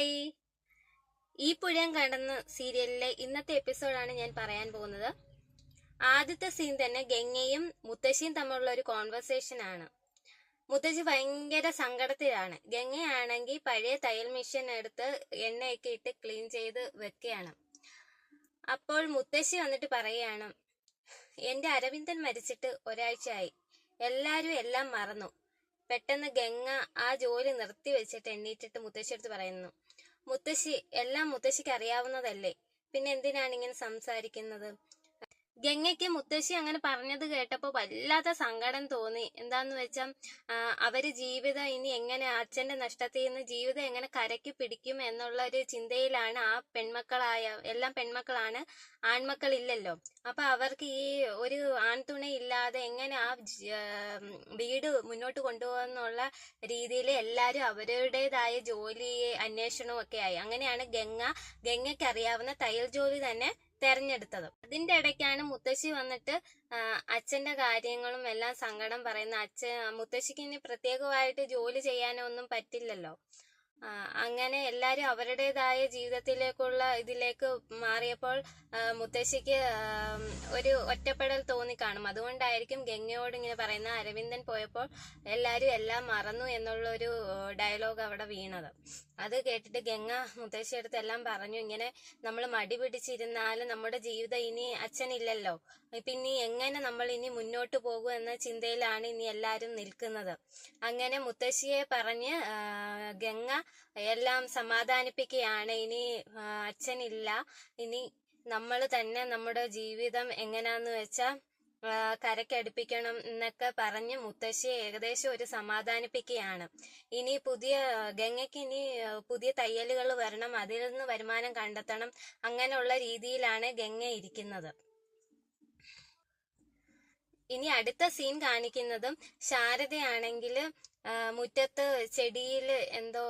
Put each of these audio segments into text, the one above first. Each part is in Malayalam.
ഹായ്. ഈ പുഴയും കടന്ന് സീരിയലിലെ ഇന്നത്തെ എപ്പിസോഡാണ് ഞാൻ പറയാൻ പോകുന്നത്. ആദ്യത്തെ സീൻ തന്നെ ഗംഗയും മുത്തശ്ശിയും തമ്മിലുള്ള ഒരു കോൺവെർസേഷൻ ആണ്. മുത്തശ്ശി ഭയങ്കര സങ്കടത്തിലാണ്. ഗംഗയാണെങ്കിൽ പഴയ തയ്യൽ മെഷീൻ എടുത്ത് എണ്ണയൊക്കെ ഇട്ട് ക്ലീൻ ചെയ്ത് വെക്കുകയാണ്. അപ്പോൾ മുത്തശ്ശി വന്നിട്ട് പറയുകയാണ്, എന്റെ അരവിന്ദൻ മരിച്ചിട്ട് ഒരാഴ്ചയായി, എല്ലാരും എല്ലാം മറന്നു. പെട്ടെന്ന് ഗംഗ ആ ജോലി നിർത്തി വെച്ചിട്ട് എണ്ണീറ്റിട്ട് മുത്തശ്ശി അടുത്ത് പറയുന്നു, മുത്തശ്ശി എല്ലാം മുത്തശ്ശിക്ക് അറിയാവുന്നതല്ലേ, പിന്നെ എന്തിനാണ് ഇങ്ങനെ സംസാരിക്കുന്നത്? ഗംഗയ്ക്ക് മുത്തശ്ശി അങ്ങനെ പറഞ്ഞത് കേട്ടപ്പോ വല്ലാത്ത സങ്കടം തോന്നി. എന്താന്ന് വെച്ചാൽ അവര് ജീവിതം ഇനി എങ്ങനെ, അച്ഛന്റെ നഷ്ടത്തിൽ നിന്ന് ജീവിതം എങ്ങനെ കരയ്ക്ക് പിടിക്കും എന്നുള്ള ഒരു ചിന്തയിലാണ് ആ പെൺമക്കളായ, എല്ലാം പെൺമക്കളാണ്, ആൺമക്കളില്ലല്ലോ. അപ്പൊ അവർക്ക് ഈ ഒരു ആൺതുണ ഇല്ലാതെ എങ്ങനെ ആ വീട് മുന്നോട്ട് കൊണ്ടുപോകുന്നുള്ള രീതിയിൽ എല്ലാരും അവരുടേതായ ജോലിയെ അന്വേഷണവും ഒക്കെ ആയി. അങ്ങനെയാണ് ഗംഗയ്ക്ക് അറിയാവുന്ന തയ്യൽ ജോലി തന്നെ തെരഞ്ഞെടുത്തത്. അതിന്റെ ഇടയ്ക്കാണ് മുത്തശ്ശി വന്നിട്ട് അച്ഛന്റെ കാര്യങ്ങളും എല്ലാം സങ്കടം പറയുന്ന. മുത്തശ്ശിക്ക് ഇനി പ്രത്യേകമായിട്ട് ജോലി ചെയ്യാനോ ഒന്നും പറ്റില്ലല്ലോ. അങ്ങനെ എല്ലാരും അവരുടേതായ ജീവിതത്തിലേക്കുള്ള ഇതിലേക്ക് മാറിയപ്പോൾ മുത്തശ്ശിക്ക് ഒരു ഒറ്റപ്പെടൽ തോന്നിക്കാണും. അതുകൊണ്ടായിരിക്കും ഗംഗയോട് ഇങ്ങനെ പറയുന്ന, അരവിന്ദൻ പോയപ്പോൾ എല്ലാരും എല്ലാം മറന്നു എന്നുള്ള ഒരു ഡയലോഗ് അവിടെ വീണത്. അത് കേട്ടിട്ട് ഗംഗ മുത്തശ്ശി അടുത്ത് എല്ലാം പറഞ്ഞു, ഇങ്ങനെ നമ്മൾ മടി പിടിച്ചിരുന്നാലും നമ്മുടെ ജീവിതം ഇനി അച്ഛനില്ലല്ലോ, പിന്നെ എങ്ങനെ നമ്മൾ ഇനി മുന്നോട്ട് പോകും എന്ന ചിന്തയിലാണ് ഇനി എല്ലാരും നിൽക്കുന്നത്. അങ്ങനെ മുത്തശ്ശിയെ പറഞ്ഞ് ഗംഗ എല്ലാം സമാധാനിപ്പിക്കുകയാണ്. ഇനി അച്ഛനില്ല, ഇനി നമ്മൾ തന്നെ നമ്മുടെ ജീവിതം എങ്ങനാന്ന് വെച്ചാൽ കരക്കടുപ്പിക്കണം എന്നൊക്കെ പറഞ്ഞ് മുത്തശ്ശിയെ ഏകദേശം ഒരു സമാധാനിപ്പിക്കുകയാണ്. ഇനി ഗംഗയ്ക്ക് ഇനി പുതിയ തയ്യലുകൾ വരണം, അതിൽ നിന്ന് വരുമാനം കണ്ടെത്തണം, അങ്ങനെയുള്ള രീതിയിലാണ് ഗംഗ ഇരിക്കുന്നത്. ഇനി അടുത്ത സീൻ കാണിക്കുന്നതും ശാരദയാണെങ്കിൽ മുറ്റത്ത് ചെടിയിൽ എന്തോ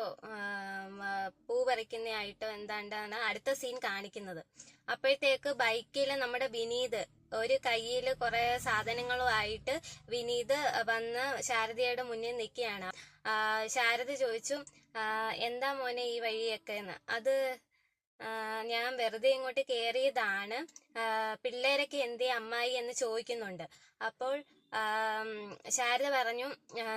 പൂ പറിക്കുന്നതായിട്ടോ എന്താണ്ടാണ് അടുത്ത സീൻ കാണിക്കുന്നത്. അപ്പോഴത്തേക്ക് ബൈക്കിൽ നമ്മുടെ വിനീത് ഒരു കയ്യിൽ കുറെ സാധനങ്ങളുമായിട്ട് വിനീത് വന്ന് ശാരദയുടെ മുന്നിൽ നിൽക്കുകയാണ്. ശാരദ ചോദിച്ചു, എന്താ മോനെ ഈ വഴിയൊക്കെ എന്ന്. അത് ഞാൻ വെറുതെ ഇങ്ങോട്ട് കയറിയതാണ്, പിള്ളേരൊക്കെ എന്തേ അമ്മായി എന്ന് ചോദിക്കുന്നുണ്ട്. അപ്പോൾ ശാരദ പറഞ്ഞു,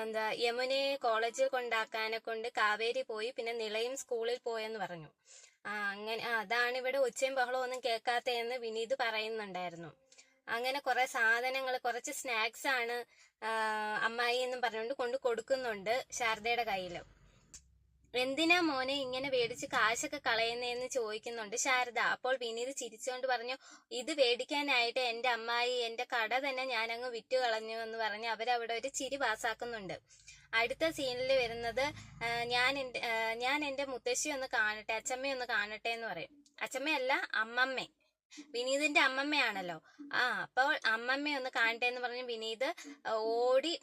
എന്താ യമുനയെ കോളേജിൽ കൊണ്ടാക്കാനെ കൊണ്ട് കാവേരി പോയി, പിന്നെ നിളയും സ്കൂളിൽ പോയെന്ന് പറഞ്ഞു. അങ്ങനെ അതാണ് ഇവിടെ ഒച്ചയും ബഹളവും ഒന്നും കേൾക്കാത്തതെന്ന് വിനീത് പറയുന്നുണ്ടായിരുന്നു. അങ്ങനെ കുറെ സാധനങ്ങൾ, കുറച്ച് സ്നാക്സ് ആണ് അമ്മായി എന്നും പറഞ്ഞുകൊണ്ട് കൊണ്ട് കൊടുക്കുന്നുണ്ട് ശാരദയുടെ കയ്യിൽ. എന്തിനാ മോനെ ഇങ്ങനെ മേടിച്ച് കാശൊക്കെ കളയുന്നതെന്ന് ചോദിക്കുന്നുണ്ട് ശാരദ. അപ്പോൾ വിനീത് ചിരിച്ചുകൊണ്ട് പറഞ്ഞു, ഇത് മേടിക്കാനായിട്ട് എന്റെ അമ്മായി എന്റെ കട തന്നെ ഞാനങ്ങ് വിറ്റു കളഞ്ഞു എന്ന് പറഞ്ഞ് അവരവിടെ ഒരു ചിരി പാസ്സാക്കുന്നുണ്ട്. അടുത്ത സീനിൽ വരുന്നത്, ഞാൻ എന്റെ മുത്തശ്ശി ഒന്ന് കാണട്ടെ, അച്ചമ്മയൊന്ന് കാണട്ടെ എന്ന് പറയും. അച്ചമ്മയല്ല, അമ്മമ്മ, വിനീതിന്റെ അമ്മമ്മയാണല്ലോ. അപ്പോൾ അമ്മമ്മയൊന്ന് കാണട്ടെ എന്ന് പറഞ്ഞ് വിനീത് ഓടി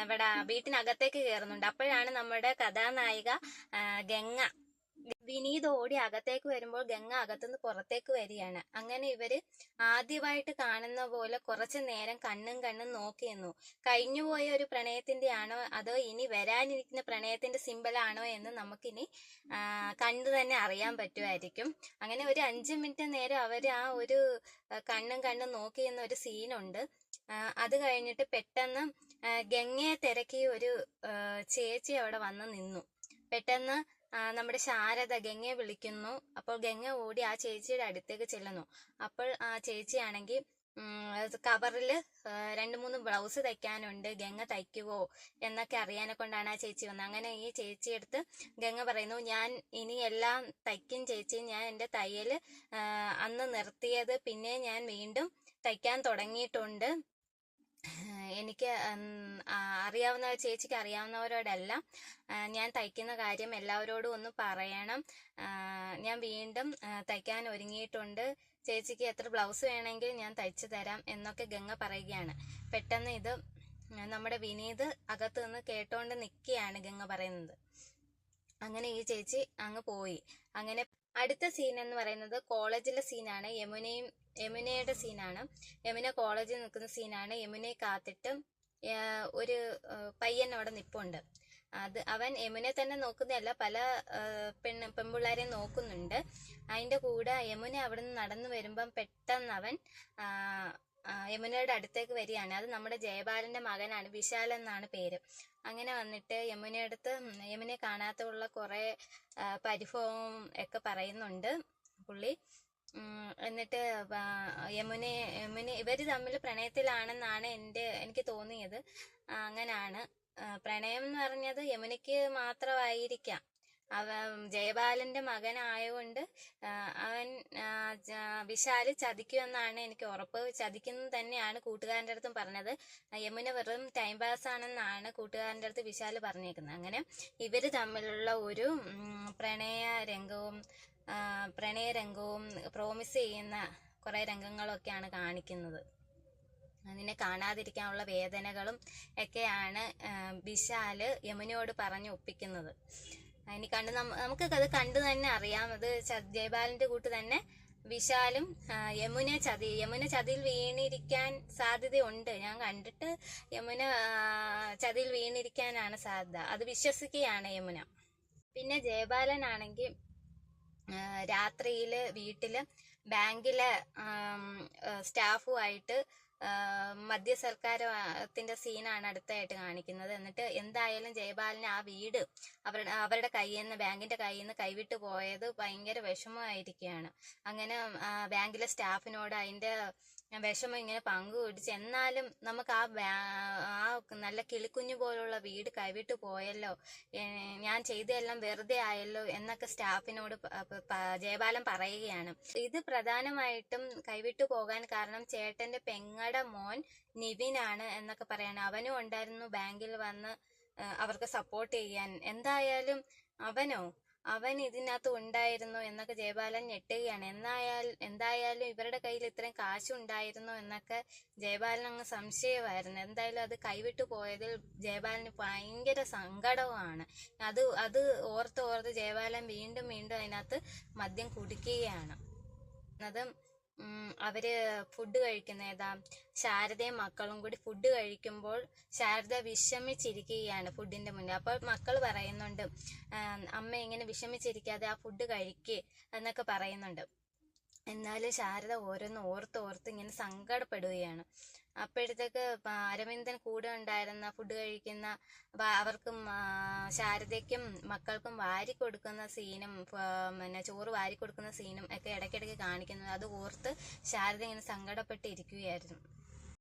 ഇവിടെ വീട്ടിനകത്തേക്ക് കയറുന്നുണ്ട്. അപ്പോഴാണ് നമ്മുടെ കഥാനായിക ഗംഗ. വിനീത് ഓടി അകത്തേക്ക് വരുമ്പോൾ ഗംഗ അകത്തുനിന്ന് പുറത്തേക്ക് വരികയാണ്. അങ്ങനെ ഇവര് ആദ്യമായിട്ട് കാണുന്ന പോലെ കുറച്ചു നേരം കണ്ണും നോക്കി നിന്നു. കഴിഞ്ഞുപോയ ഒരു പ്രണയത്തിന്റെ ആണോ അതോ ഇനി വരാനിരിക്കുന്ന പ്രണയത്തിന്റെ സിമ്പലാണോ എന്ന് നമുക്കിനി കണ്ടു തന്നെ അറിയാൻ പറ്റുമായിരിക്കും. അങ്ങനെ ഒരു 5 മിനിറ്റ് നേരം അവര് ആ ഒരു കണ്ണും നോക്കി നിന്ന ഒരു സീനുണ്ട്. അത് കഴിഞ്ഞിട്ട് പെട്ടെന്ന് ഗംഗയെ തിരക്കി ഒരു ചേച്ചി അവിടെ വന്ന് നിന്നു. പെട്ടെന്ന് നമ്മുടെ ശാരദ ഗംഗയെ വിളിക്കുന്നു. അപ്പോൾ ഗംഗ ഓടി ആ ചേച്ചിയുടെ അടുത്തേക്ക് ചെല്ലുന്നു. അപ്പോൾ ആ ചേച്ചിയാണെങ്കിൽ കവറിൽ 2-3 ബ്ലൗസ് തയ്ക്കാനുണ്ട്, ഗംഗ തയ്ക്കുവോ എന്നൊക്കെ അറിയാനെ കൊണ്ടാണ് ആ ചേച്ചി വന്നത്. അങ്ങനെ ഈ ചേച്ചിയെടുത്ത് ഗംഗ പറയുന്നു, ഞാൻ ഇനി എല്ലാം തയ്ക്കും ചേച്ചി, ഞാൻ എൻ്റെ തയ്യൽ അന്ന് നിർത്തിയത് പിന്നെ ഞാൻ വീണ്ടും തയ്ക്കാൻ തുടങ്ങിയിട്ടുണ്ട്. എനിക്ക് അറിയാവുന്ന ചേച്ചിക്ക് അറിയാവുന്നവരോടെല്ലാം ഞാൻ തയ്ക്കുന്ന കാര്യം എല്ലാവരോടും ഒന്ന് പറയണം, ഞാൻ വീണ്ടും തയ്ക്കാൻ ഒരുങ്ങിയിട്ടുണ്ട്, ചേച്ചിക്ക് എത്ര ബ്ലൗസ് വേണമെങ്കിൽ ഞാൻ തയ്ച്ചു തരാം എന്നൊക്കെ ഗംഗ പറയുകയാണ്. പെട്ടെന്ന് ഇത് നമ്മുടെ വിനീത് അകത്ത് നിന്ന് കേട്ടോണ്ട് നിൽക്കുകയാണ് ഗംഗ പറയുന്നത്. അങ്ങനെ ഈ ചേച്ചി അങ്ങ് പോയി. അങ്ങനെ അടുത്ത സീൻ എന്ന് പറയുന്നത് കോളേജിലെ സീനാണ്. യമുനയുടെ സീനാണ്. യമുന കോളേജിൽ നിൽക്കുന്ന സീനാണ്. യമുനയെ കാത്തിട്ട് ഒരു പയ്യൻ അവിടെ നിൽപ്പുണ്ട്. അവൻ യമുനെ തന്നെ നോക്കുന്നതല്ല, പല പെൺപിള്ളേരെയും നോക്കുന്നുണ്ട്. അതിന്റെ കൂടെ യമുന അവിടെ നിന്ന് നടന്നു വരുമ്പം പെട്ടെന്ന് അവൻ യമുനയുടെ അടുത്തേക്ക് വരികയാണ്. അത് നമ്മുടെ ജയബാലന്റെ മകനാണ്, വിശാൽ എന്നാണ് പേര്. അങ്ങനെ വന്നിട്ട് യമുനയെ കാണാത്തുള്ള കുറെ പരിഭവം ഒക്കെ പറയുന്നുണ്ട് പുള്ളി. എന്നിട്ട് യമുന ഇവര് തമ്മിൽ പ്രണയത്തിലാണെന്നാണ് എനിക്ക് തോന്നിയത്. അങ്ങനാണ്. പ്രണയം എന്ന് പറഞ്ഞത് യമുനയ്ക്ക് മാത്രമായിരിക്കാം. ജയബാലന്റെ മകനായതുകൊണ്ട് അവൻ വിശാല് ചതിക്കുമെന്നാണ് എനിക്ക് ഉറപ്പ്. ചതിക്കുന്നത് തന്നെയാണ് കൂട്ടുകാരൻ്റെ അടുത്തും പറഞ്ഞത്. യമുന വെറും ടൈം പാസ് ആണെന്നാണ് കൂട്ടുകാരൻ്റെ അടുത്ത് വിശാല് പറഞ്ഞേക്കുന്നത്. അങ്ങനെ ഇവര് തമ്മിലുള്ള ഒരു പ്രണയരംഗവും പ്രോമിസ് ചെയ്യുന്ന കുറെ രംഗങ്ങളൊക്കെയാണ് കാണിക്കുന്നത്. അതിനെ കാണാതിരിക്കാനുള്ള വേദനകളും ഒക്കെയാണ് വിശാല് യമുനയോട് പറഞ്ഞു ഒപ്പിക്കുന്നത്. നമുക്ക് അത് കണ്ടു തന്നെ അറിയാം. അത് ജയബാലന്റെ കൂട്ട് തന്നെ വിശാലും യമുന ചതിയിൽ വീണിരിക്കാൻ സാധ്യതയുണ്ട്. ഞാൻ കണ്ടിട്ട് യമുന ചതിയിൽ വീണിരിക്കാനാണ് സാധ്യത. അത് വിശ്വസിക്കുകയാണ് യമുന. പിന്നെ ജയബാലനാണെങ്കിൽ രാത്രിയില് വീട്ടില് ബാങ്കിലെ സ്റ്റാഫുമായിട്ട് മദ്യസൽക്കാരത്തിന്റെ സീനാണ് അടുത്തായിട്ട് കാണിക്കുന്നത്. എന്നിട്ട് എന്തായാലും ജയബാലന് ആ വീട് അവരുടെ ബാങ്കിന്റെ കയ്യിൽ നിന്ന് കൈവിട്ടു പോയത് ഭയങ്കര വിഷമമായിരിക്കുകയാണ്. അങ്ങനെ ബാങ്കിലെ സ്റ്റാഫിനോട് അതിന്റെ വിഷമം ഇങ്ങനെ പങ്കുപിടിച്ച്, എന്നാലും നമുക്ക് ആ നല്ല കിളിക്കുഞ്ഞു പോലുള്ള വീട് കൈവിട്ടു പോയല്ലോ, ഞാൻ ചെയ്തതെല്ലാം വെറുതെ ആയല്ലോ എന്നൊക്കെ സ്റ്റാഫിനോട് ജയബാലൻ പറയുകയാണ്. ഇത് പ്രധാനമായിട്ടും കൈവിട്ടു പോകാൻ കാരണം ചേട്ടന്റെ പെങ്ങടെ മോൻ നിവിനാണ് എന്നൊക്കെ പറയാണ്. അവനും ഉണ്ടായിരുന്നു ബാങ്കിൽ വന്ന് അവർക്ക് സപ്പോർട്ട് ചെയ്യാൻ. എന്തായാലും അവൻ ഇതിനകത്ത് ഉണ്ടായിരുന്നു എന്നൊക്കെ ജയബാലൻ ഞെട്ടുകയാണ്. എന്തായാലും ഇവരുടെ കയ്യിൽ ഇത്രയും കാശുണ്ടായിരുന്നു എന്നൊക്കെ ജയബാലൻ അങ്ങ് സംശയമായിരുന്നു. എന്തായാലും അത് കൈവിട്ടു പോയതിൽ ജയബാലന് ഭയങ്കര സങ്കടവുമാണ്. അത് ഓർത്ത് ജയബാലൻ വീണ്ടും അതിനകത്ത് മദ്യം കുടിക്കുകയാണ്. അവര് ഫുഡ് കഴിക്കുന്ന ശാരദയും മക്കളും കൂടി ഫുഡ് കഴിക്കുമ്പോൾ ശാരദ വിഷമിച്ചിരിക്കുകയാണ് ഫുഡിന്റെ മുന്നിൽ. അപ്പോൾ മക്കൾ പറയുന്നുണ്ട്, അമ്മ ഇങ്ങനെ വിഷമിച്ചിരിക്കാതെ ആ ഫുഡ് കഴിക്ക് എന്നൊക്കെ പറയുന്നുണ്ട്. എന്നാലും ശാരദ ഓർത്ത് ഇങ്ങനെ സങ്കടപ്പെടുകയാണ്. അപ്പോഴത്തേക്ക് അരവിന്ദൻ കൂടെ ഉണ്ടായിരുന്ന ഫുഡ് കഴിക്കുന്ന അവർക്കും ശാരദയ്ക്കും മക്കൾക്കും വാരി കൊടുക്കുന്ന സീനും ചോറ് വാരി കൊടുക്കുന്ന സീനും ഒക്കെ ഇടയ്ക്കിടയ്ക്ക് കാണിക്കുന്നത്. അത് ഓർത്ത് ശാരദ ഇങ്ങനെ സങ്കടപ്പെട്ടിരിക്കുകയായിരുന്നു.